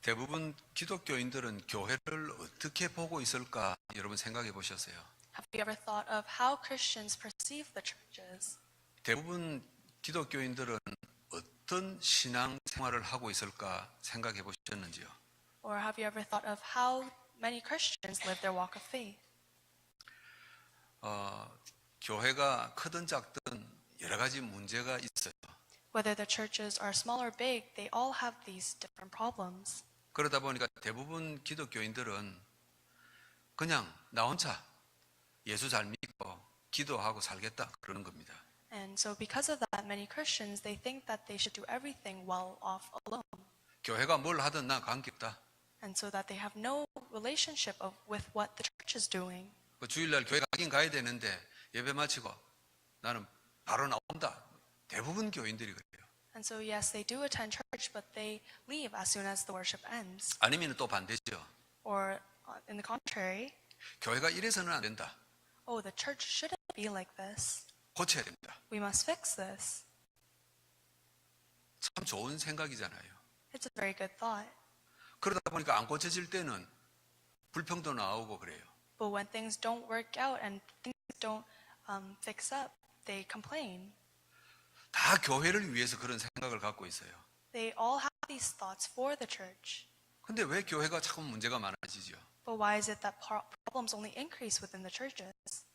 대부분 기독교인들은 교회를 어떻게 보고 있을까 여러분 생각해 보셨어요? Have you ever thought of how Christians perceive the churches? 대부분 기독교인들은 어떤 신앙 생활을 하고 있을까 생각해 보셨는지요? Or have you ever thought of how many Christians live their walk of faith? 교회가 크든 작든 여러 가지 문제가 있어요. Whether the churches are small or big, they all have these different problems. 그러다 보니까 대부분 기독교인들은 그냥 나 혼자 예수 잘 믿고 기도하고 살겠다 그러는 겁니다. And so because of that, many Christians, they think that they should do everything well off alone. 교회가 뭘 하든 나 관계없다. And so that they have no relationship with what the church is doing. 주일날 교회 가긴 가야 되는데 예배 마치고 나는 바로 나온다. 대부분 교인들이 그래요. And so yes, they do attend church, but they leave as soon as the worship ends. 아니면 또 반대죠. Or in the contrary, 교회가 이래서는 안 된다. oh, the church shouldn't be like this. 고쳐야 됩니다. We must fix this. 참 좋은 생각이잖아요. It's a very good thought. 그러다 보니까 안 고쳐질 때는 불평도 나오고 그래요. But when things don't work out and things don't fix up, they complain. 다 교회를 위해서 그런 생각을 갖고 있어요. They all have these thoughts for the church. 근데 왜 교회가 자꾸 문제가 많아지죠? But why is it that problems only increase within the churches?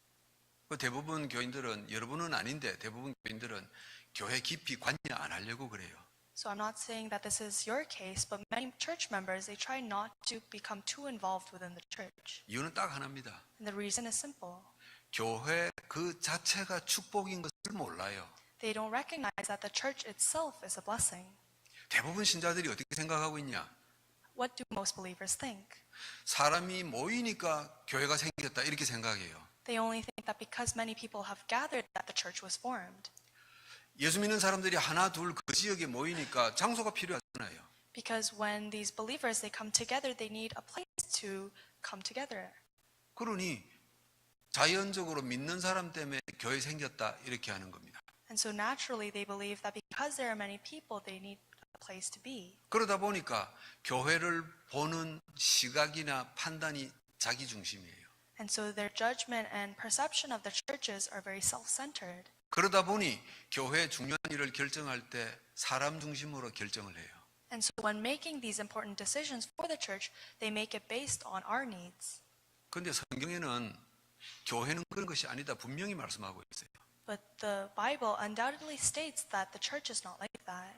대부분 교인들은, 여러분은 아닌데 대부분 교인들은 교회 깊이 관여 안 하려고 그래요. So I'm not saying that this is your case, but many church members, they try not to become too involved within the church. 이유는 딱 하나입니다. And the reason is simple. 교회 그 자체가 축복인 것을 몰라요. They don't recognize that the church itself is a blessing. 대부분 신자들이 어떻게 생각하고 있냐? What do most believers think? 사람이 모이니까 교회가 생겼다 이렇게 생각해요. They only think that because many people have gathered that the church was formed. 예수 믿는 사람들이 하나 둘 그 지역에 모이니까 장소가 필요하잖아요. Because when these believers they come together, they need a place to come together. 그러니 자연적으로 믿는 사람 때문에 교회 생겼다 이렇게 하는 겁니다. And so naturally they believe that because there are many people, they need a place to be. 그러다 보니까 교회를 보는 시각이나 판단이 자기 중심이에요. And so their judgment and perception of the churches are very self-centered. 그러다 보니 교회 중요한 일을 결정할 때 사람 중심으로 결정을 해요. And so when making these important decisions for the church, they make it based on our needs. 그런데 성경에는 교회는 그런 것이 아니다 분명히 말씀하고 있어요. But the Bible undoubtedly states that the church is not like that.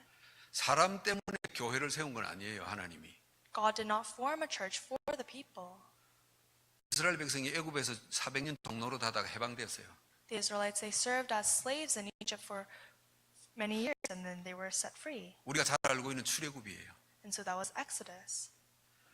사람 때문에 교회를 세운 건 아니에요, 하나님이. God did not form a church for the people. 이스라엘 백성이 애굽에서 400년 종로로 다다가 해방됐어요. The Israelites, they served as slaves in Egypt for many years and then they were set free. 우리가 잘 알고 있는 출애굽이에요. And so that was Exodus.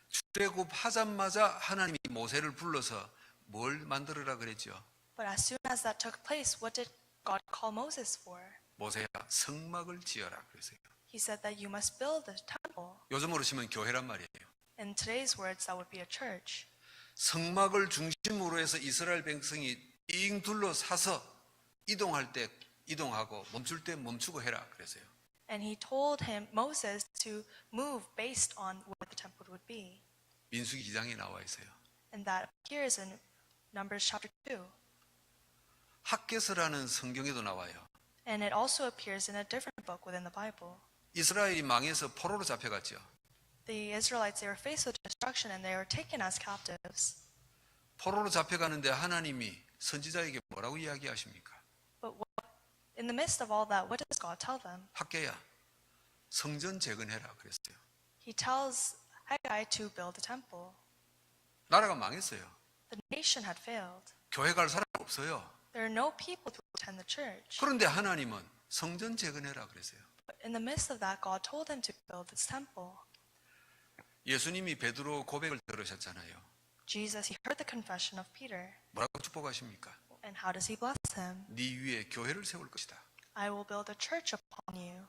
출애굽 하자마자 하나님이 모세를 불러서 뭘 만들어라 그랬죠? But as soon as that took place, what did God call Moses for? 모세야 성막을 지어라 그랬어요. He said that you must build a temple. 요즘으로 치면 교회란 말이에요. In today's words, that would be a church. 성막을 중심으로 해서 이스라엘 백성이 빙 둘러서서 이동할 때 이동하고 멈출 때 멈추고 해라 그랬어요. And he told Moses to move based on where the temple would be. 민수기 2장에 나와 있어요. And that appears in Numbers chapter 2. 학개서라는 성경에도 나와요. And it also appears in a different book within the Bible. 이스라엘이 망해서 포로로 잡혀갔죠. The Israelites, they were faced with destruction and they were taken as captives. 포로로 잡혀가는데 하나님이 선지자에게 뭐라고 이야기하십니까? But in the midst of all that, what does God tell them? 학개야, 성전 재건해라 그랬어요. He tells Haggai to build a temple. 나라가 망했어요. The nation had failed. 교회 갈 사람 없어요. There are no people to attend the church. 그런데 하나님은 성전 재건해라 그랬어요. But in the midst of that, God told him to build this temple. 예수님이 베드로 고백을 들으셨잖아요. Jesus, he heard the confession of Peter. 뭐라고 축복하십니까? And how does he bless him? 네 위에 교회를 세울 것이다. I will build a church upon you.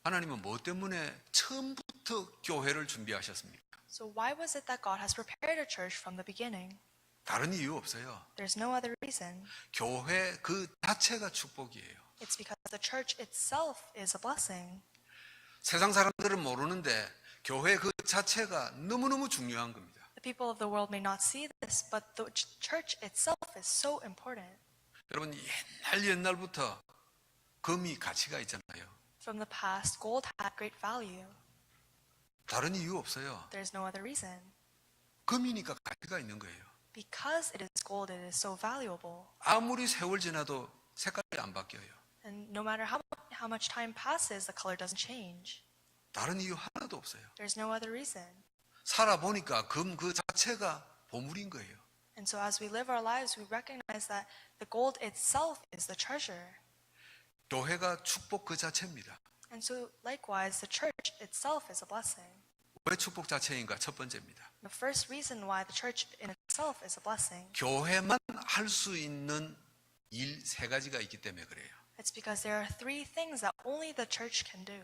하나님은 뭐 때문에 처음부터 교회를 준비하셨습니까? So why was it that God has prepared a church from the beginning? 다른 이유 없어요. There's no other reason. 교회 그 자체가 축복이에요. It's because the church itself is a blessing. 세상 사람들은 모르는데 교회 그 자체가 너무너무 중요한 겁니다. The people of the world may not see this, but the church itself is so important. 여러분 옛날부터 금이 가치가 있잖아요. From the past, gold had great value. 다른 이유 없어요. There's no other reason. 금이니까 가치가 있는 거예요. Because it is gold, it is so valuable. 아무리 세월 지나도 색깔이 안 바뀌어요. And no matter how much time passes, the color doesn't change. 다른 이유 하나도 없어요. There's no other reason. 살아보니까 금 그 자체가 보물인 거예요. And so as we live our lives, we recognize that the gold itself is the treasure. 교회가 축복 그 자체입니다. And so likewise, the church itself is a blessing. 왜 축복 자체인가? 첫 번째입니다. The first reason why the church in itself is a blessing, 교회만 할 수 있는 일 세 가지가 있기 때문에 그래요. it's because there are three things that only the church can do.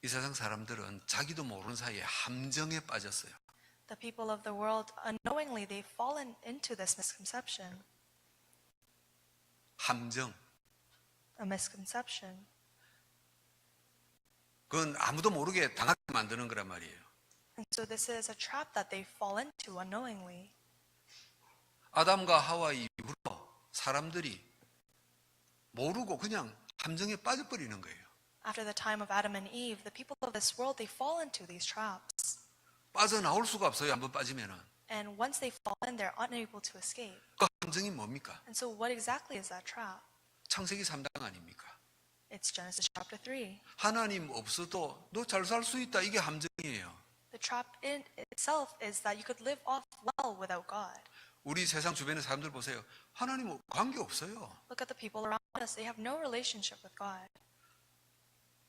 이 세상 사람들은 자기도 모르는 사이에 함정에 빠졌어요. The people of the world, unknowingly, they've fallen into this misconception. 함정. A misconception. 그건 아무도 모르게 당하게 만드는 거란 말이에요. And so this is a trap that they fall into unknowingly. 아담과 하와 이후로 사람들이 모르고 그냥 함정에 빠져버리는 거예요. After the time of Adam and Eve, the people of this world, they fall into these traps. 빠져나올 수가 없어요. 한번 빠지면은. And once they fall in, they're unable to escape. 그 함정이 뭡니까? And so what exactly is that trap? 창세기 3장 아닙니까? It's Genesis chapter 3. 하나님 없어도 너 잘 살 수 있다. 이게 함정이에요. The trap in itself is that you could live off well without God. 우리 세상 주변의 사람들 보세요. 하나님 관계 없어요. Look at the people around us. They have no relationship with God.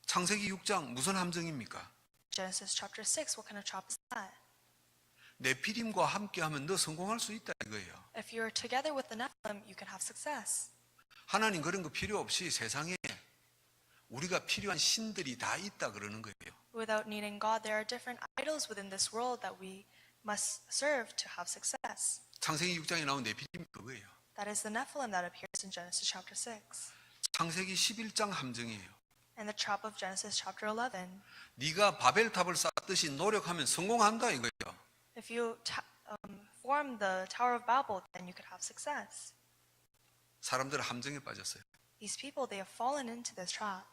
창세기 6장 무슨 함정입니까? Genesis chapter 6, what kind of trap is that? 네피림과 함께하면 너 성공할 수 있다 이거예요. If you're together with the Nephilim, you can have success. 하나님 그런 거 필요 없이 세상에 우리가 필요한 신들이 다 있다 그러는 거예요. Without needing God, there are different idols within this world that we must serve to have success. 창세기 6장에 나온 네피림이 그거예요. That is the Nephilim that appears in Genesis chapter 6. 창세기 11장 함정이에요. And the trap of Genesis chapter 11. 네가 바벨탑을 쌓듯이 노력하면 성공한다 이거예요. If you form the Tower of Babel, then you could have success. 사람들은 함정에 빠졌어요. These people, they have fallen into this trap.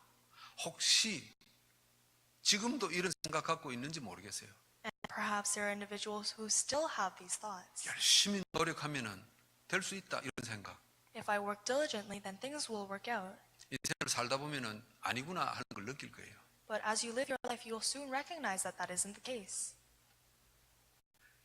혹시 지금도 이런 생각 갖고 있는지 모르겠어요. And perhaps there are individuals who still have these thoughts. 열심히 노력하면은 될 수 있다 이런 생각. If I work diligently, then things will work out. 인생을 살다 보면은 아니구나 하는 걸 느낄 거예요. But as you live your life, you'll soon recognize that that isn't the case.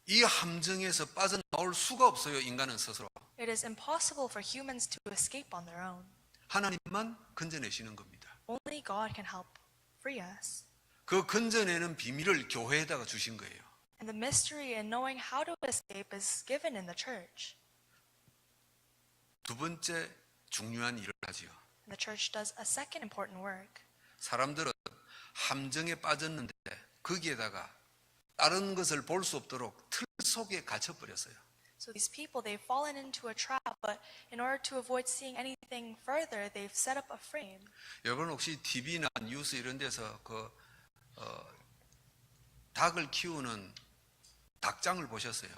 이 함정에서 빠져나올 수가 없어요. 인간은 스스로. It is impossible for humans to escape on their own. 하나님만 건져내시는 겁니다. Only God can help free us. 그 건져내는 비밀을 교회에다가 주신 거예요. And the mystery in knowing how to escape is given in the church. 두 번째 중요한 일을 하지요. And the church does a second important work. 사람들은 함정에 빠졌는데 거기에다가 다른 것을 볼 수 없도록 틀 속에 갇혀버렸어요. So these people, they've fallen into a trap, but in order to avoid seeing anything further, they've set up a frame. 여러분 혹시 TV나 뉴스 이런 데서 닭을 키우는 닭장을 보셨어요?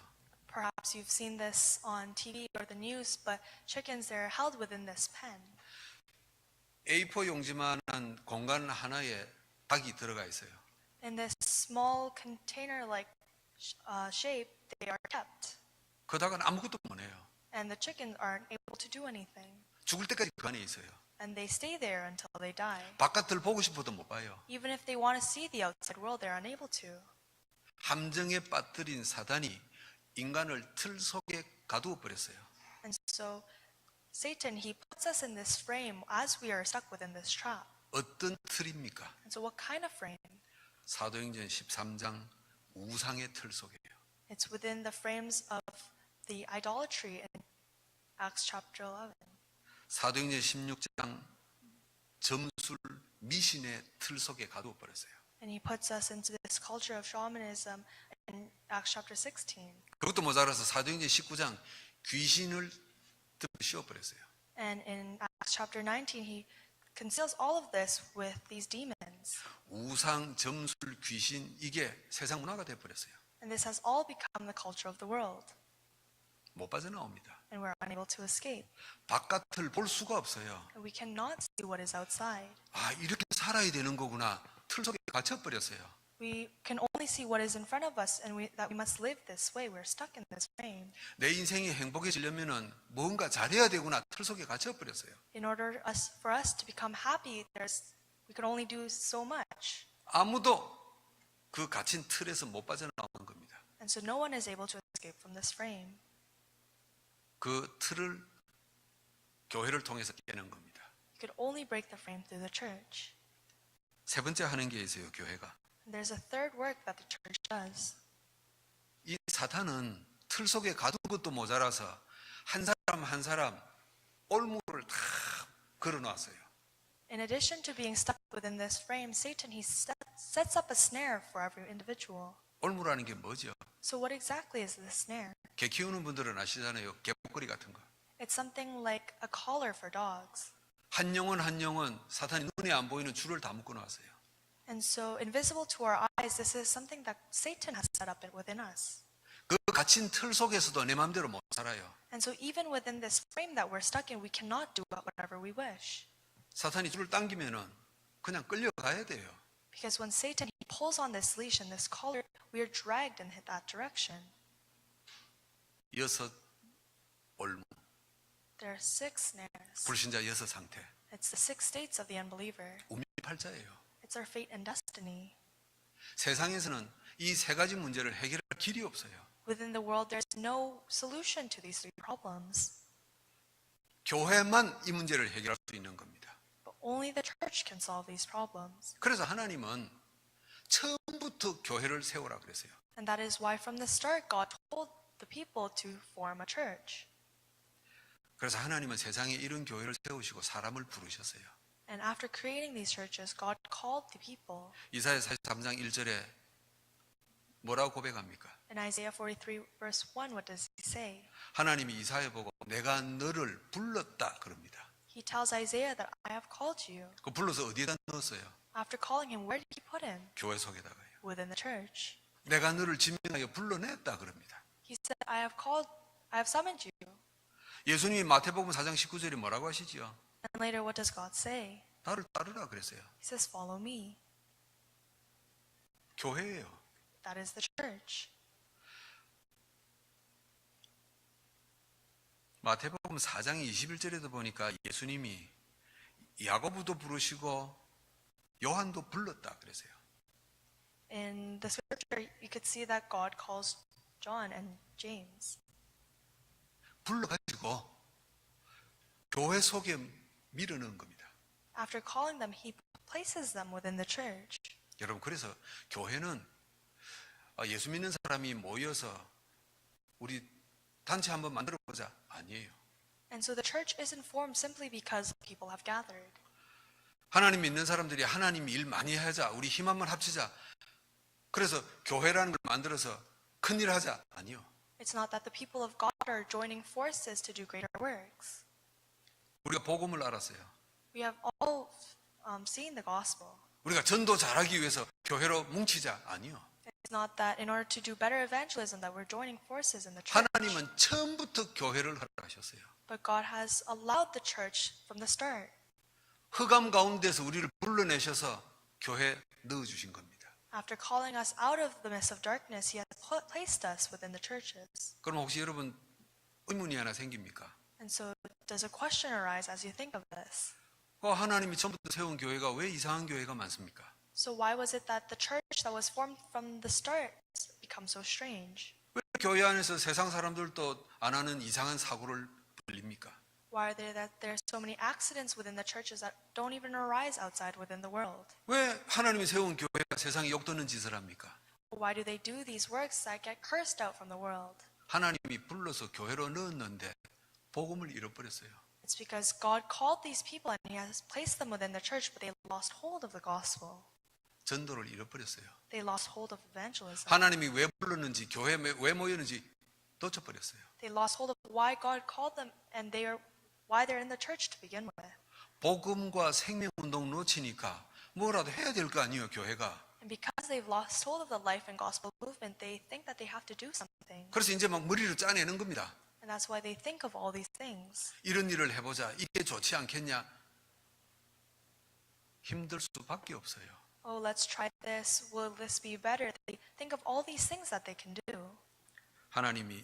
Perhaps you've seen this on TV or the news, but chickens, they're held within this pen. A4 용지만한 공간 하나에 닭이 들어가 있어요. In this small container-like shape, they are kept. 그 닭은 아무것도 못 해요. And the chickens aren't able to do anything. 죽을 때까지 그 안에 있어요. And they stay there until they die. 바깥을 보고 싶어도 못 봐요. Even if they want to see the outside world, they're unable to. 함정에 빠뜨린 사단이 인간을 틀 속에 가두어 버렸어요. And so Satan, he puts us in this frame as we are stuck within this trap. 어떤 틀입니까? And so what kind of frame? 사도행전 13장 우상의 틀 속이에요. It's within the frames of the idolatry in Acts chapter 11. 사도행전 16장 점술 미신의 틀 속에 가두어 버렸어요. And he puts us into this culture of shamanism in Acts chapter 16. 그것도 모자라서 사도행전 19장 귀신을 씌워 버렸어요. And in Acts chapter 19, he conceals all of this with these demons. 우상, 점술, 귀신 이게 세상 문화가 돼 버렸어요. And this has all become the culture of the world. 못 빠져나옵니다. And we're unable to escape. 바깥을 볼 수가 없어요. And we cannot see what is outside. 아, 이렇게 살아야 되는 거구나. 틀 속에 갇혀 버렸어요. We can only see what is in front of us and that we must live this way. We're stuck in this frame. 내 인생이 행복해지려면은 뭔가 잘해야 되구나. 틀 속에 갇혀 버렸어요. In order for us to become happy, we can only do so much. 아무도 그 갇힌 틀에서 못 빠져나오는 겁니다. And so no one is able to escape from this frame. 그 틀을 교회를 통해서 깨는 겁니다. You could only break the frame through the church. 세 번째 하는 게 있어요, 교회가. And there's a third work that the church does. 이 사탄은 틀 속에 가둔 것도 모자라서 한 사람 한 사람 올무를 다 걸어놨어요. In addition to being stuck within this frame, Satan sets up a snare for every individual. 올무라는 게 뭐죠? So what exactly is this snare? 개 키우는 분들은 아시잖아요. 개목걸이 같은 거. It's something like a collar for dogs. 한 영혼 한 영혼 사탄이 눈에 안 보이는 줄을 다 묶어 놨어요. And so invisible to our eyes, this is something that Satan has set up within us. 그 갇힌 틀 속에서도 내 마음대로 못 살아요. And so even within this frame that we're stuck in, we cannot do whatever we wish. 사탄이 줄을 당기면은 그냥 끌려가야 돼요. Because when Satan pulls on this leash and this collar, we are dragged in that direction. 6 올무, There are 6 snares. 불신자 6 상태. It's the 6 states of the unbeliever. 운명팔자예요. It's our fate and destiny. 세상에서는 이 세 가지 문제를 해결할 길이 없어요. Within the world, there's no solution to these 3 problems. 교회만 이 문제를 해결할 수 있는 겁니다. But only the church can solve these problems. 그래서 하나님은 처음부터 교회를 세우라 그랬어요. And that is why from the start, God told the people to form a church. 그래서 하나님은 세상에 이런 교회를 세우시고 사람을 부르셨어요. And after creating these churches, God called the people. 이사야 43장 1절에 뭐라고 고백합니까? In Isaiah 43 verse 1, what does he say? 하나님이 이사야 보고 내가 너를 불렀다 그럽니다. He tells Isaiah that I have called you. 그 불러서 어디에다 넣었어요? After calling him, where did he put him? 교회 속에다가요. Within the church. 내가 너를 지명하여 불러냈다 그럽니다. He said, I have summoned you. 예수님이 마태복음 4장 19절에 뭐라고 하시지요? And later, what does God say? 나를 따르라 그랬어요. He says, follow me. 교회예요. That is the church. 마태복음 4장 21절에도 보니까 예수님이 야고보도 부르시고 요한도 불렀다 그랬어요. In the scripture, you could see that God calls John and James. 불러가지고 교회 속에 밀어넣은 겁니다. After calling them, he places them within the church. 여러분, 그래서 교회는 예수 믿는 사람이 모여서 우리 단체 한번 만들어 보자 아니에요. And so the church isn't formed simply because people have gathered. 하나님 믿는 사람들이 하나님 일 많이 하자, 우리 힘 한번 합치자. 그래서 교회라는 걸 만들어서 큰일 하자 아니요. It's not that the people of God are joining forces to do greater works. 우리가 복음을 알았어요. We have all seen the gospel. 우리가 전도 잘하기 위해서 교회로 뭉치자 아니요. It's not that in order to do better evangelism that we're joining forces in the church. 하나님은 처음부터 교회를 허락하셨어요. But God has allowed the church from the start. 흑암 가운데서 우리를 불러내셔서 교회에 넣어주신 겁니다. After calling us out of the midst of darkness, He has placed us within the churches. 그럼 혹시 여러분 의문이 하나 생깁니까? And so does a question arise as you think of this? 하나님이 처음부터 세운 교회가 왜 이상한 교회가 많습니까? So why was it that the church that was formed from the start become so strange? 왜 교회 안에서 세상 사람들도 안 하는 이상한 사고를 벌립니까? Why are there that there's so many accidents within the churches that don't even arise outside within the world? 왜 하나님이 세운 교회가 세상에 욕되는 짓을 합니까? Why do they do these works that get cursed out from the world? 하나님이 불러서 교회로 넣었는데 복음을 잃어버렸어요. It's because God called these people and He has placed them within the church, but they lost hold of the gospel. 전도를 잃어버렸어요. They lost hold of evangelism. 하나님이 왜 불렀는지, 교회에 왜 모였는지 놓쳐버렸어요. They lost hold of why God called them and why they're in the church to begin with. 복음과 생명운동 놓치니까 뭐라도 해야 될 거 아니에요, 교회가. And because they've lost hold of the life and gospel movement, they think that they have to do something. 그래서 이제 막 머리를 짜내는 겁니다. And that's why they think of all these things. 이런 일을 해보자. 이게 좋지 않겠냐? 힘들 수밖에 없어요. Oh, let's try this. Will this be better? They think of all these things that they can do. 하나님이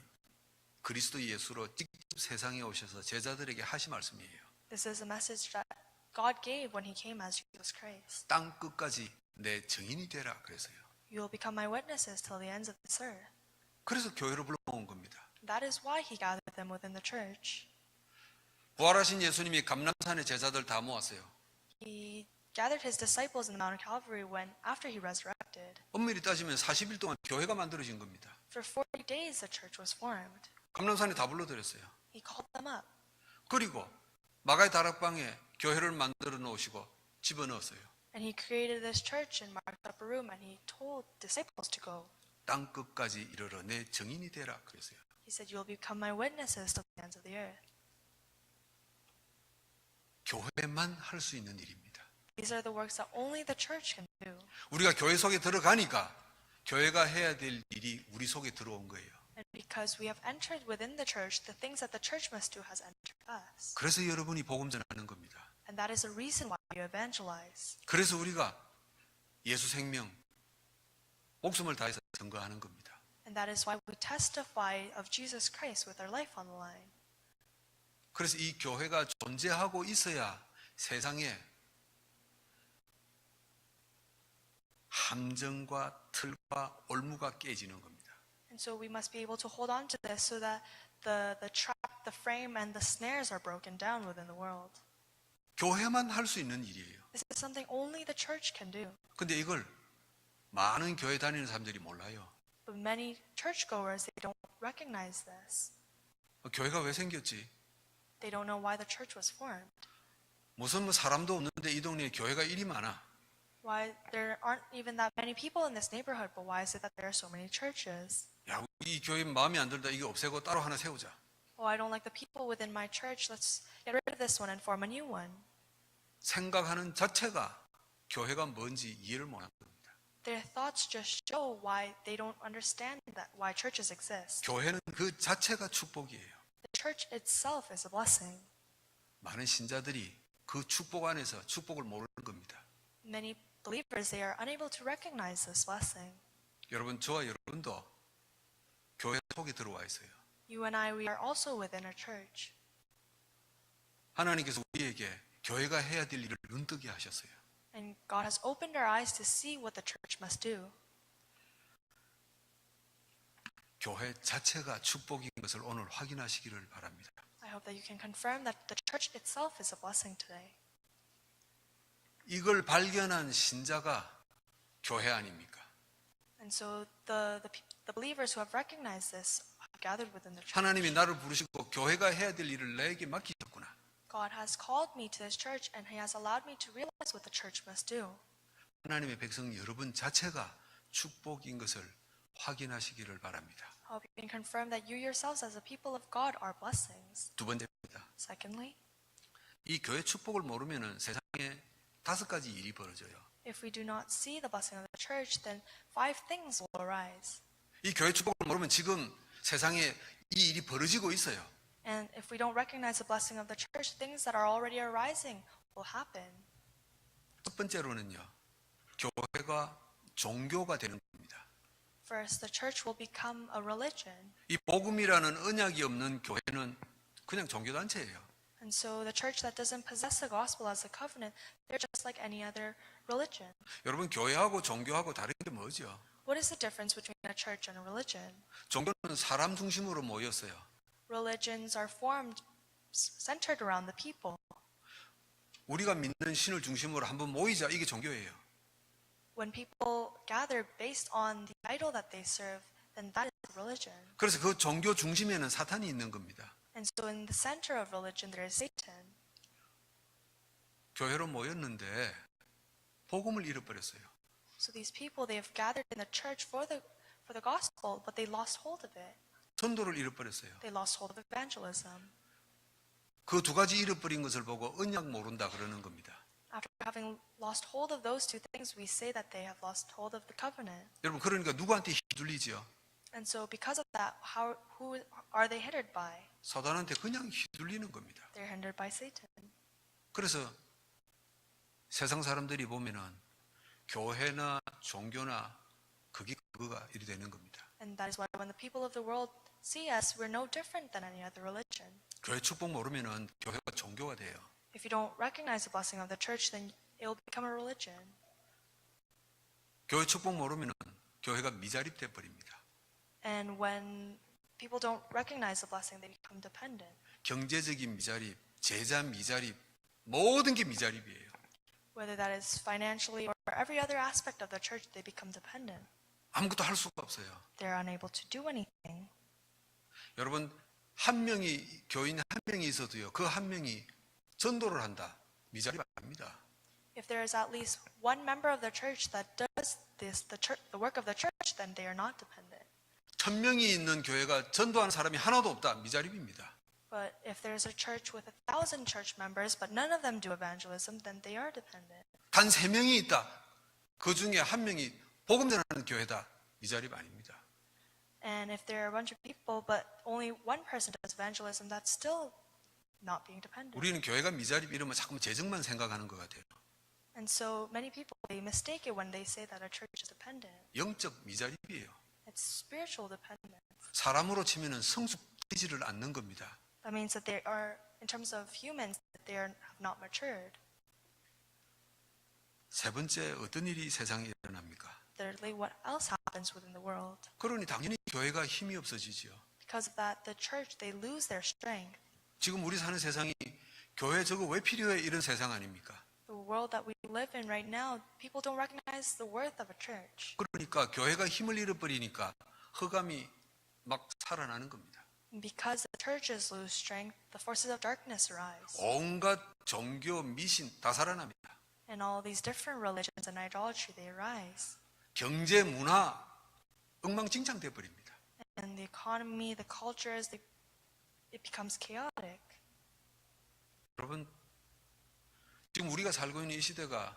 그리스도 예수로 직접 세상에 오셔서 제자들에게 하신 말씀이에요. This is a message that God gave when He came as Jesus Christ. 땅 끝까지 내 증인이 되라 그래서요. You will become my witnesses till the ends of this earth. 그래서 교회로 불러온 겁니다. That is why He gathered them within the church. 부활하신 예수님이 감람산에 제자들 다 모았어요. He gathered His disciples in the Mount of Calvary when, after He resurrected. 엄밀히 따지면 40일 동안 교회가 만들어진 겁니다. For 40 days the church was formed. 감람산에 다 불러들였어요. He called them up. 그리고 마가의 다락방에 교회를 만들어 놓으시고 집어넣었어요. And He created this church in Mark's upper room, and He told disciples to go. 땅 끝까지 이르러 내 증인이 되라 그랬어요. He said, "You will become my witnesses to the ends of the earth." 교회만 할 수 있는 일입니다. These are the works that only the church can do. 우리가 교회 속에 들어가니까 교회가 해야 될 일이 우리 속에 들어온 거예요. And because we have entered within the church, the things that the church must do has entered us. 그래서 여러분이 복음 전하는 겁니다. And that is the reason why you evangelize. 그래서 우리가 예수 생명 목숨을 다해서 증거하는 겁니다. And that is why we testify of Jesus Christ with our life on the line. 그래서 이 교회가 존재하고 있어야 세상에 함정과 틀과 올무가 깨지는 겁니다. And so we must be able to hold on to this so that the trap, the frame, and the snares are broken down within the world. 교회만 할 수 있는 일이에요. This is something only the church can do. 근데 이걸 많은 교회 다니는 사람들이 몰라요. But many churchgoers, they don't recognize this. 교회가 왜 생겼지? They don't know why the church was formed. 무슨 뭐 사람도 없는데 이 동네에 교회가 이리 많아. Why there aren't even that many people in this neighborhood, but why is it that there are so many churches? 야, 이 교회 마음에 안 들다 이거 없애고 따로 하나 세우자. Oh, I don't like the people within my church. Let's get rid of this one and form a new one. 생각하는 자체가 교회가 뭔지 이해를 못하는 겁니다. Their thoughts just show why they don't understand that why churches exist. 교회는 그 자체가 축복이에요. The church itself is a blessing. 많은 신자들이 그 축복 안에서 축복을 모르는 겁니다. Many believers, they are unable to recognize this blessing. 여러분, 저와 여러분도 교회 속에 들어와 있어요. You and I, we are also within a church. 하나님께서 우리에게 교회가 해야 될 일을 눈뜨게 하셨어요. And God has opened our eyes to see what the church must do. 교회 자체가 축복인 것을 오늘 확인하시기를 바랍니다. I hope that you can confirm that the church itself is a blessing today. 이걸 발견한 신자가 교회 아닙니까? And so the believers who have recognized this have gathered within the church. 하나님이 나를 부르시고 교회가 해야 될 일을 나에게 맡기셨구나. God has called me to this church and He has allowed me to realize what the church must do. 하나님의 백성 여러분 자체가 축복인 것을 확인하시기를 바랍니다. I hope you can confirm that you yourselves as a people of God are blessings. 두 번째입니다. Secondly, 이 교회 축복을 모르면은 세상에 5가지 일이 벌어져요. if we do not see the blessing of the church, then 5 things will arise. 이 교회 축복을 모르면 지금 세상에 이 일이 벌어지고 있어요. And if we don't recognize the blessing of the church, things that are already arising will happen. 첫 번째로는요. 교회가 종교가 되는 겁니다. First, the church will become a religion. 이 복음이라는 언약이 없는 교회는 그냥 종교단체예요. And so the church that doesn't possess the gospel as a covenant, they're just like any other religion. 여러분 교회하고 종교하고 다른 게 뭐죠? What is the difference between a church and a religion? 종교는 사람 중심으로 모였어요. Religions are formed centered around the people. 우리가 믿는 신을 중심으로 한번 모이자 이게 종교예요. When people gather based on the idol that they serve, then that is religion. 그래서 그 종교 중심에는 사탄이 있는 겁니다. And so in the center of religion there is Satan. 교회로 모였는데 복음을 잃어버렸어요. So these people, they have gathered in the church for the gospel, but they lost hold of it. 전도를 잃어버렸어요. They lost hold of evangelism. 그 두 가지 잃어버린 것을 보고 언약 모른다 그러는 겁니다. After having lost hold of those two things, we say that they have lost hold of the covenant. 여러분 그러니까 누구한테 휘둘리지요? And so because of that, who are they hindered by? 사단한테 그냥 휘둘리는 겁니다. They're hindered by Satan. 그래서 세상 사람들이 보면은 교회나 종교나 그거가 이리 되는 겁니다. And that is why when the people of the world see us, we're no different than any other religion. 교회 축복 모르면은 교회가 종교가 돼요. If you don't recognize the blessing of the church, then it will become a religion. 교회 축복 모르면은 교회가 미자립 돼 버립니다. And when people don't recognize the blessing, they become dependent. 경제적인 미자립, 제자 미자립, 모든 게 미자립이에요. Whether that is financially or every other aspect of the church, they become dependent. 아무것도 할 수가 없어요. They're unable to do anything. 여러분 한 명이 교인 한 명이 있어도요. 그 한 명이 전도를 한다. 미자립 아닙니다. If there is at least one member of the church that does the work of the church, then they are not dependent. 1000명이 있는 교회가 전도하는 사람이 하나도 없다. 미자립입니다. But if there's a church with 1,000 church members, but none of them do evangelism, then they are dependent. 단 3명이 있다. 그 중에 한 명이 복음 전하는 교회다. 미자립 아닙니다. And if there are a bunch of people, but only one person does evangelism, that's still not being dependent. 우리는 교회가 미자립 이러면 자꾸 재정만 생각하는 것 같아요. And so many people, they mistake it when they say that a church is dependent. 영적 미자립이에요. It's spiritual dependence. 사람으로 치면은 성숙되지를 않는 겁니다. That means that they are, in terms of humans, that they have not matured. 세 번째 어떤 일이 세상에 일어납니까? Thirdly, what else happens within the world? 그러니 당연히 교회가 힘이 없어지지요. Because of that, the church, they lose their strength. 지금 우리 사는 세상이 교회 저거 왜 필요해 이런 세상 아닙니까? The world that we live in right now, people don't recognize the worth of a church. 그러니까 교회가 힘을 잃어버리니까 흑암이 막 살아나는 겁니다. And because the churches lose strength, the forces of darkness arise. 온갖 종교, 미신 다 살아납니다. And all these different religions and idolatry, they arise. 경제, 문화 엉망진창 돼 버립니다. And the economy, the cultures, it becomes chaotic. 여러분 지금 우리가 살고 있는 이 시대가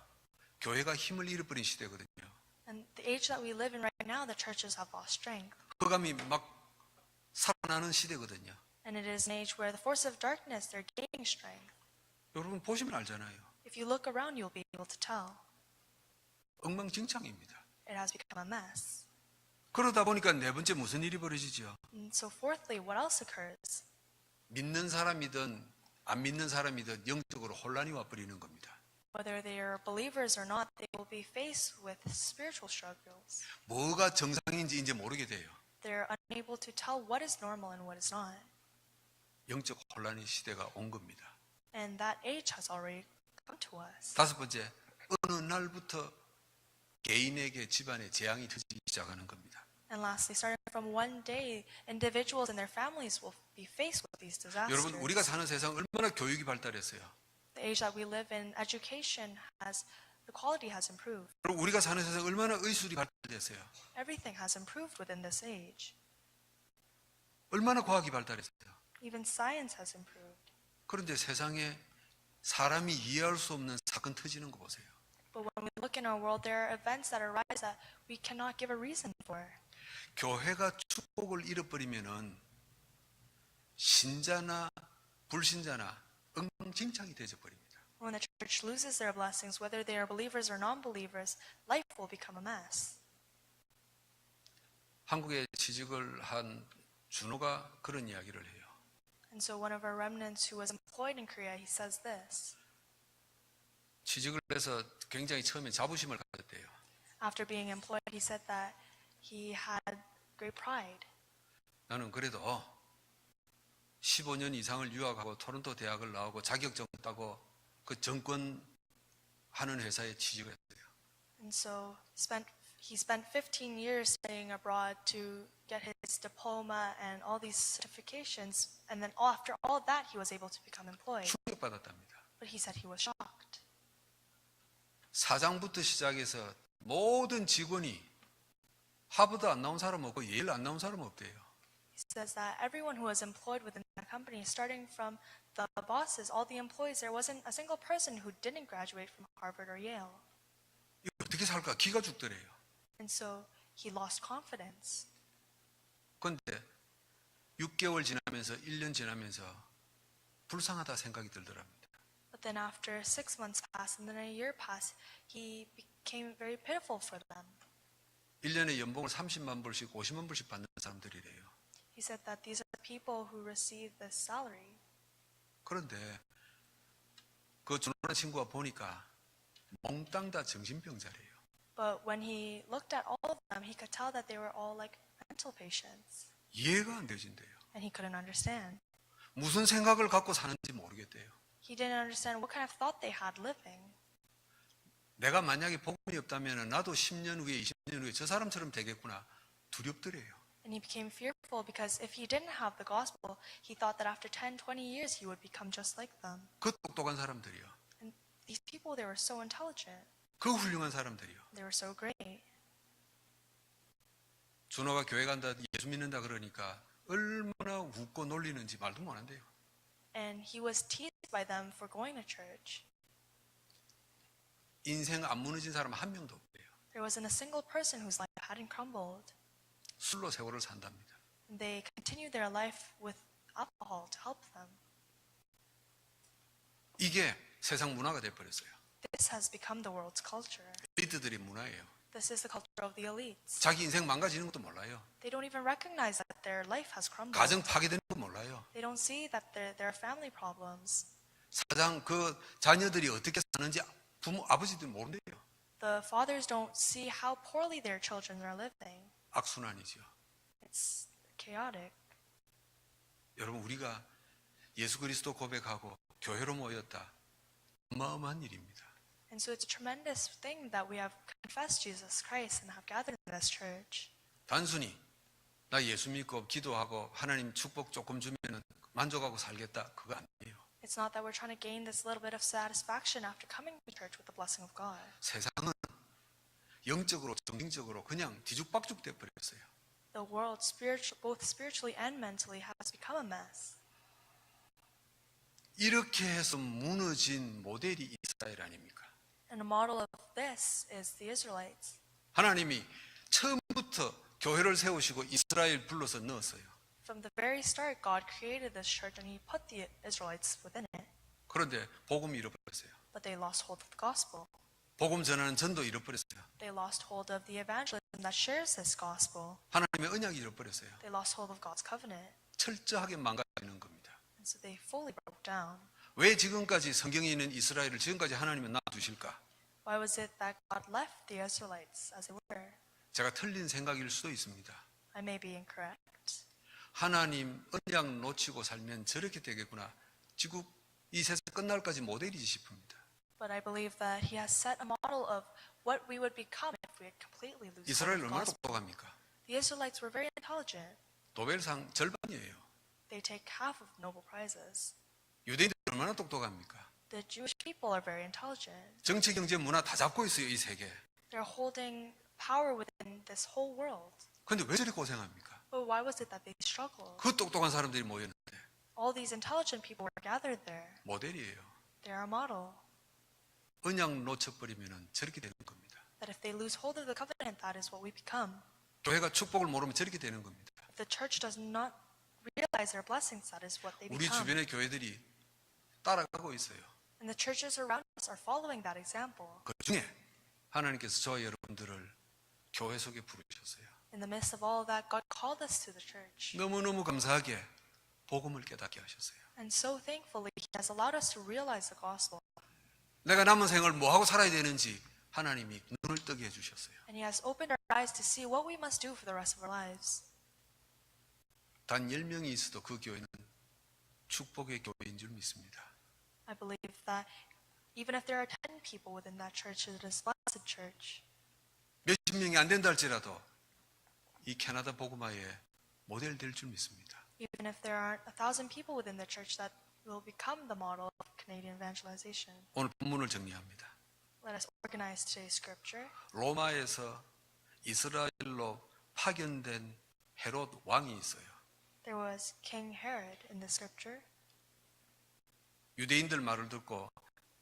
교회가 힘을 잃어버린 시대거든요. And the age that we live in right now, the churches have lost strength. 흑암이 막 살아나는 시대거든요. And it is an age where the forces of darkness, they're gaining strength. 여러분 보시면 알잖아요. If you look around, you'll be able to tell. 엉망진창입니다. It has become a mess. 그러다 보니까 네 번째 무슨 일이 벌어지죠? And so fourthly, what else occurs? 믿는 사람이든 안 믿는 사람이든 영적으로 혼란이 와버리는 겁니다. Whether they are believers or not, they will be faced with spiritual struggles. 뭐가 정상인지 이제 모르게 돼요. They're unable to tell what is normal and what is not. 영적 혼란의 시대가 온 겁니다. And that age has already come to us. 다섯 번째, 어느 날부터 개인에게 집안에 재앙이 터지기 시작하는 겁니다. And lastly, starting from one day, individuals and their families will be faced with these disasters. 여러분, 우리가 사는 세상 얼마나 교육이 발달했어요. The age that we live in, education the quality has improved. 그리고 우리가 사는 세상 얼마나 의술이 발달했어요. Everything has improved within this age. 얼마나 과학이 발달했어요. Even science has improved. 그런데 세상에 사람이 이해할 수 없는 사건 터지는 거 보세요. But when we look in our world, there are events that arise that we cannot give a reason for. 교회가 축복을 잃어버리면은 신자나 불신자나 엉망진창이 되어 버립니다. When the church loses their blessings, whether they are believers or non-believers, life will become a mess. 한국에 취직을 한 준호가 그런 이야기를 해요. And so one of our remnants who was employed in Korea, he says this. 취직을 해서 굉장히 처음에 자부심을 가졌대요. After being employed, he said that he had great pride. 나는 그래도 15년 이상을 유학하고 토론토 대학을 나오고 자격증 따고 그 정권 하는 회사에 취직을 했어요. And so he spent 15 years studying abroad to get his diploma and all these certifications. And then after all that, he was able to become employed. 충격받았답니다. But he said he was shocked. 사장부터 시작해서 모든 직원이 하버드 안 나온 사람 없고 예일 안 나온 사람 없대요. He says that everyone who was employed within that company, starting from the bosses, all the employees, there wasn't a single person who didn't graduate from Harvard or Yale. 이거 어떻게 살까? 기가 죽더래요. And so he lost confidence. 그런데 6개월 지나면서 1년 지나면서 불쌍하다 생각이 들더랍니다. But then after 6 months passed and then a year passed, he became very pitiful for them. 1년에 연봉을 30만 불씩 50만 불씩 받는 사람들이래요. He said that these are people who receive this salary. 그런데 그 준호라는 친구가 보니까 몽땅 다 정신병자래요. But when he looked at all of them, he could tell that they were all like mental patients. 이해가 안 되진대요. And he couldn't understand. 무슨 생각을 갖고 사는지 모르겠대요. He didn't understand what kind of thought they had living. 내가 만약에 복음이 없다면 나도 10년 후에 20년 후에 저 사람처럼 되겠구나 두렵더래요. And he became fearful because if he didn't have the gospel, he thought that after 10, 20 years he would become just like them. 그 똑똑한 사람들이요. And these people, they were so intelligent. 그 훌륭한 사람들이요. They were so great. 준호가 교회 간다 예수 믿는다 그러니까 얼마나 웃고 놀리는지 말도 못한대요. And he was teased by them for going to church. 인생 안 무너진 사람 한 명도 없대요. There wasn't a single person whose life hadn't crumbled. 술로 세월을 산답니다. And they continued their life with alcohol to help them. 이게 세상 문화가 돼버렸어요. This has become the world's culture. 엘리트들의 문화예요. This is the culture of the elites. 자기 인생 망가지는 것도 몰라요. They don't even recognize that their life has crumbled. 가정 파괴되는 것도 몰라요. They don't see that there are family problems. 사장 그 자녀들이 어떻게 사는지 부모 아버지들이 모른대요. The fathers don't see how poorly their children are living. 악순환이죠. It's chaotic. 여러분 우리가 예수 그리스도 고백하고 교회로 모였다. 어마어마한 일입니다. And so it's a tremendous thing that we have confessed Jesus Christ and have gathered in this church. 단순히 나 예수 믿고 기도하고 하나님 축복 조금 주면은 만족하고 살겠다. 그거 아니에요. It's not that we're trying to gain this little bit of satisfaction after coming to church with the blessing of God. 세상은 영적으로 정신적으로 그냥 뒤죽박죽 돼 버렸어요. The world, both spiritually and mentally, has become a mess. 이렇게 해서 무너진 모델이 이스라엘 아닙니까? And a model of this is the Israelites. 하나님이 처음부터 교회를 세우시고 이스라엘 불러서 넣었어요. From the very start, God created this church and He put the Israelites within it. 그런데 복음이 잃어버렸어요. But they lost hold of the gospel. 복음 전하는 전도 잃어버렸어요. They lost hold of the evangelism that shares this gospel. 하나님의 언약이 잃어버렸어요. They lost hold of God's covenant. 철저하게 망가지는 겁니다. And so they fully broke down. 왜 지금까지 성경에 있는 이스라엘을 지금까지 하나님은 놔두실까? Why was it that God left the Israelites as they were? 제가 틀린 생각일 수도 있습니다. I may be incorrect. 하나님 언약 놓치고 살면 저렇게 되겠구나. 지금 이 세상 끝날까지 모델이지 싶습니다. But I believe that He has set a model of what we would become if we had completely lose hold 이스라엘 of the 얼마나 gospel. 똑똑합니까? The Israelites were very intelligent. 노벨상 절반이에요. They take half of Nobel Prizes. 유대인들 얼마나 똑똑합니까? The Jewish people are very intelligent. 정치, 경제, 문화 다 잡고 있어요, 이 세계. They're holding power within this whole world. 그런데 왜 저리 고생합니까? But why was it that they struggled? 그 똑똑한 사람들이 모였는데 All these intelligent people were gathered there. 모델이에요. They're a model. 언약 놓쳐버리면 저렇게 되는 겁니다. That if they lose hold of the covenant, that is what we become. 교회가 축복을 모르면 저렇게 되는 겁니다. If the church does not realize their blessings, that is what they 우리 become. 주변의 교회들이 따라가고 있어요. And the churches around us are following that example. 그 중에 하나님께서 저와 여러분들을 교회 속에 부르셨어요. In the midst of all of that, God called us to the church. 너무너무 감사하게 복음을 깨닫게 하셨어요. And so thankfully, He has allowed us to realize the gospel. 내가 남은 생을 뭐하고 살아야 되는지 하나님이 눈을 뜨게 해주셨어요. And He has opened our eyes to see what we must do for the rest of our lives. 단 10명이 있어도 그 교회는 축복의 교회인 줄 믿습니다. I believe that even if there are 10 people within that church, it is a blessed church. 몇십 명이 안 된다 할지라도 이 캐나다 복음화의 모델 될 줄 믿습니다. Even if there aren't 1,000 people within the church, that will become the model of Canadian evangelization. 오늘 본문을 정리합니다. Let us organize today's scripture. 로마에서 이스라엘로 파견된 헤롯 왕이 있어요. There was King Herod in the scripture. 유대인들 말을 듣고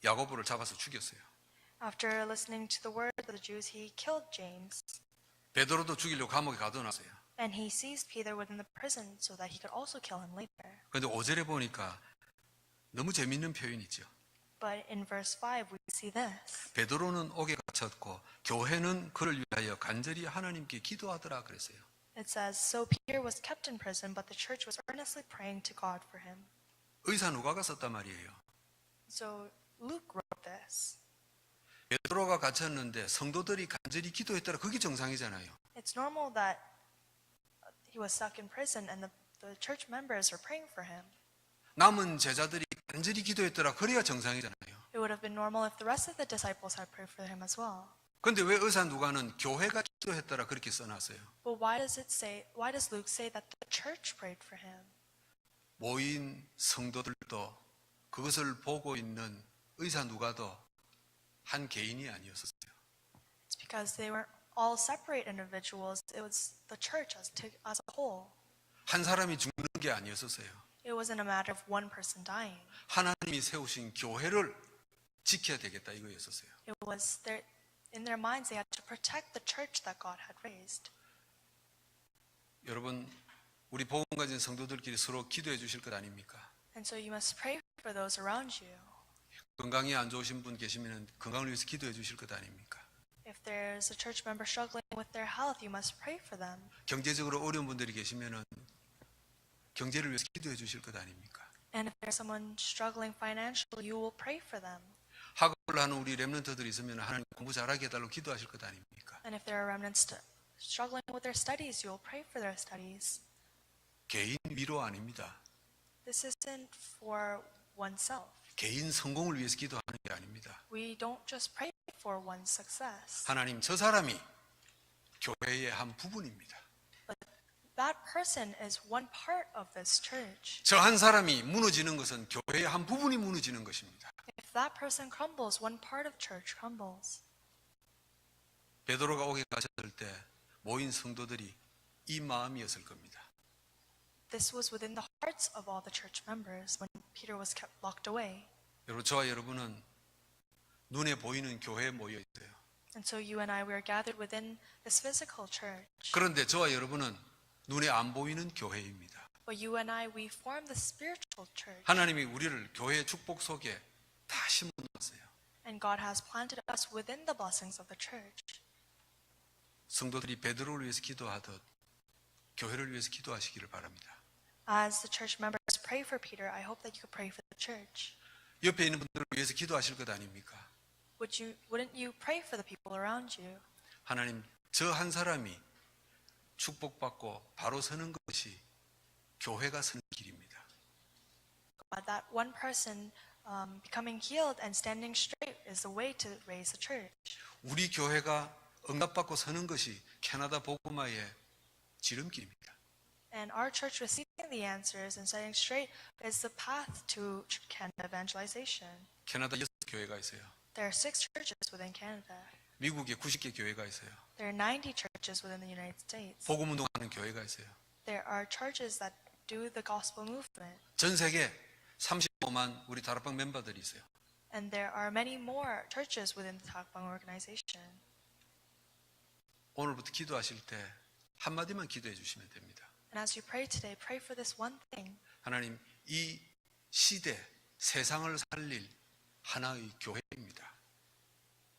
야고보를 잡아서 죽였어요. After listening to the word of the Jews, he killed James. 베드로도 죽이려고 감옥에 가둬놨어요. And he seized Peter within the prison so that he could also kill him later. 그런데 5절에 보니까 너무 재밌는 표현이죠. But in verse 5, we see this. 베드로는 옥에 갇혔고 교회는 그를 위하여 간절히 하나님께 기도하더라 그랬어요. It says, So Peter was kept in prison, but the church was earnestly praying to God for him. 의사 누가가 썼단 말이에요. So Luke wrote this. 베드로가 갇혔는데 성도들이 간절히 기도했더라. 그게 정상이잖아요. It's normal that he was stuck in prison and the church members were praying for him. 남은 제자들이 간절히 기도했더라. 그래야 정상이잖아요. It would have been normal if the rest of the disciples had prayed for him as well. 그런데 왜 의사 누가는 교회가 기도했더라 그렇게 써놨어요? But why does Luke say that the church prayed for him? 모인 성도들도 그것을 보고 있는 의사 누가도 한 개인이 아니었었어요. It's because they weren't all separate individuals. It was the church as a whole. 한 사람이 죽는 게 아니었었어요. It wasn't a matter of one person dying. 하나님이 세우신 교회를 지켜야 되겠다 이거였었어요. It was in their minds they had to protect the church that God had raised. 여러분, 우리 복음 가진 성도들끼리 서로 기도해 주실 것 아닙니까? And so you must pray for those around you. 건강이 안 좋으신 분 계시면 건강을 위해서 기도해 주실 것 아닙니까? If there's a church member struggling with their health, you must pray for them. 경제적으로 어려운 분들이 계시면 경제를 위해서 기도해 주실 것 아닙니까? And if there's someone struggling financially, you will pray for them. 학업을 하는 우리 렘넌트들이 있으면 하나님 공부 잘하게 해달라고 기도하실 것 아닙니까? And if there are remnants struggling with their studies, you will pray for their studies. 개인 위로 아닙니다. This isn't for oneself. 개인 성공을 위해서 기도하는 게 아닙니다. We don't just pray for one's success. 하나님, 저 사람이 교회의 한 부분입니다. That person is one part of this church. 저 한 사람이 무너지는 것은 교회의 한 부분이 무너지는 것입니다. If that person crumbles, one part of church crumbles. 베드로가 옥에 갇혔을 때 모인 성도들이 이 마음이었을 겁니다. This was within the hearts of all the church members when Peter was kept locked away. 여러분, 저와 여러분은 눈에 보이는 교회에 모여 있어요. And so you and I, we are gathered within this physical church. 그런데 저와 여러분은 눈에 안 보이는 교회입니다. But you and I, we form the spiritual church. 하나님이 우리를 교회의 축복 속에 다 심어놨어요. And God has planted us within the blessings of the church. 성도들이 베드로를 위해서 기도하듯 교회를 위해서 기도하시기를 바랍니다. As the church members pray for Peter, I hope that you could pray for the church. 옆에 있는 분들을 위해서 기도하실 것 아닙니까? Wouldn't you pray for the people around you? 하나님, 저 한 사람이 축복받고 바로 서는 것이 교회가 서는 길입니다. God, that one person becoming healed and standing straight is the way to raise the church. 우리 교회가 응답받고 서는 것이 캐나다 복음화의 지름길입니다. And our church receiving the answers and standing straight is the path to Canada evangelization. 캐나다 6교회가 있어요. There are 6 churches within Canada. 미국에 90개 교회가 있어요. There are 90 churches within the United States. 복음 운동하는 교회가 있어요. There are churches that do the gospel movement. 전 세계 35만 우리 다락방 멤버들이 있어요. And there are many more churches within the Takbang organization. 오늘부터 기도하실 때 한마디만 기도해 주시면 됩니다. And as you pray today, pray for this one thing. 하나님, 이 시대, 세상을 살릴 하나의 교회입니다.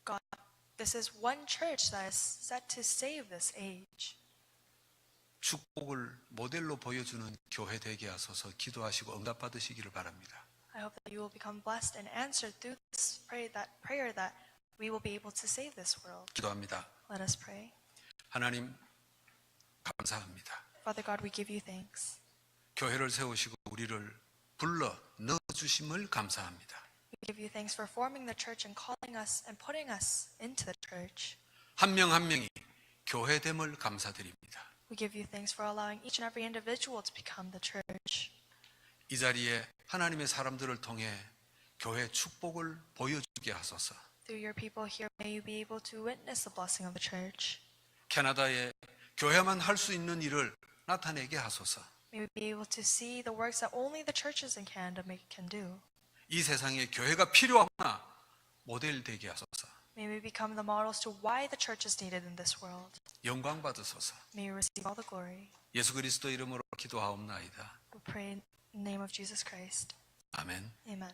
God, this is one church that is set to save this age. 축복을 모델로 보여주는 교회 되게 하소서. 기도하시고 응답받으시기를 바랍니다. I hope that you will become blessed and answered through this prayer that we will be able to save this world. 기도합니다. Let us pray. 하나님, 감사합니다. Father God, we give you thanks. 교회를 세우시고 우리를 불러 넣어주심을 감사합니다. We give you thanks for forming the church and calling us and putting us into the church. 한 명 한 명이 교회됨을 감사드립니다. We give you thanks for allowing each and every individual to become the church. 이 자리에 하나님의 사람들을 통해 교회 축복을 보여주게 하소서. Through your people here, may you be able to witness the blessing of the church. 캐나다에 교회만 할 수 있는 일을 나타내게 하소서. May we be able to see the works that only the churches in Canada can do. 이 세상에 교회가 필요하구나 모델 되게 하소서. May we become the models to why the church is needed in this world. 영광 받으소서. May we receive all the glory. 예수 그리스도 이름으로 기도하옵나이다. We pray in the name of Jesus Christ. 아멘. Amen.